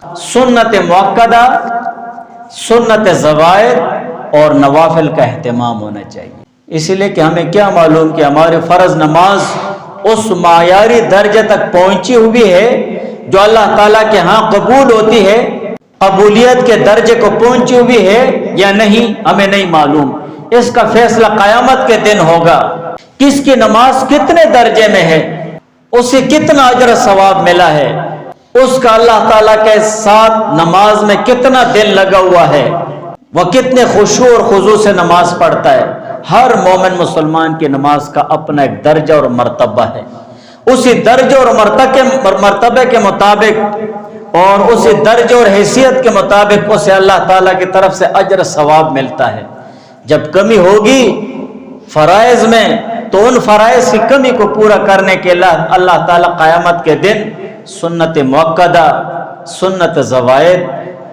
سنت مؤکدہ، سنت زوائد اور نوافل کا اہتمام ہونا چاہیے۔ اسی لیے کہ ہمیں کیا معلوم کہ ہماری فرض نماز اس معیاری درجے تک پہنچی ہوئی ہے جو اللہ تعالیٰ کے ہاں قبول ہوتی ہے، قبولیت کے درجے کو پہنچی ہوئی ہے یا نہیں، ہمیں نہیں معلوم۔ اس کا فیصلہ قیامت کے دن ہوگا۔ کس کی نماز کتنے درجے میں ہے، اسے کتنا اجر و ثواب ملا ہے، اس کا اللہ تعالیٰ کے ساتھ نماز میں کتنا دل لگا ہوا ہے، وہ کتنے خشوع اور خضوع سے نماز پڑھتا ہے۔ ہر مومن مسلمان کی نماز کا اپنا ایک درجہ اور مرتبہ ہے، اسی درجہ اور مرتبے کے مطابق اور اسی درجہ اور حیثیت کے مطابق اسے اللہ تعالیٰ کی طرف سے اجر و ثواب ملتا ہے۔ جب کمی ہوگی فرائض میں تو ان فرائض کی کمی کو پورا کرنے کے لیے اللہ تعالیٰ قیامت کے دن سنت مؤکدہ، سنت زوائد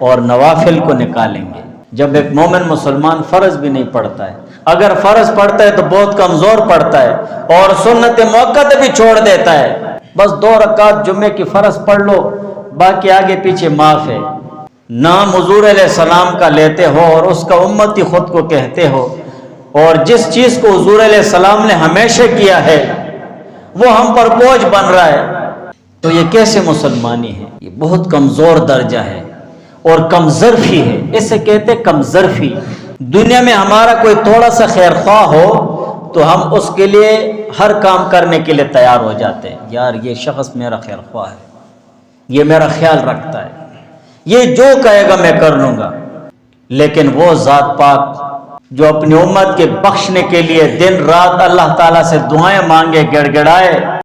اور نوافل کو نکالیں گے۔ جب ایک مومن مسلمان فرض بھی نہیں پڑھتا ہے، اگر فرض پڑھتا ہے تو بہت کمزور پڑھتا ہے اور سنت مؤکدہ بھی چھوڑ دیتا ہے، بس 2 رکعت جمعے کی فرض پڑھ لو، باقی آگے پیچھے معاف ہے، نام حضور علیہ السلام کا لیتے ہو اور اس کا امتی خود کو کہتے ہو، اور جس چیز کو حضور علیہ السلام نے ہمیشہ کیا ہے وہ ہم پر بوجھ بن رہا ہے، تو یہ کیسے مسلمانی ہے؟ یہ بہت کمزور درجہ ہے اور کم ظرفی ہے، اسے کہتے کم ظرفی۔ دنیا میں ہمارا کوئی تھوڑا سا خیر خواہ ہو تو ہم اس کے لیے ہر کام کرنے کے لیے تیار ہو جاتے ہیں، یار یہ شخص میرا خیر خواہ ہے، یہ میرا خیال رکھتا ہے، یہ جو کہے گا میں کر لوں گا۔ لیکن وہ ذات پاک جو اپنی امت کے بخشنے کے لیے دن رات اللہ تعالیٰ سے دعائیں مانگے، گڑ گڑائے،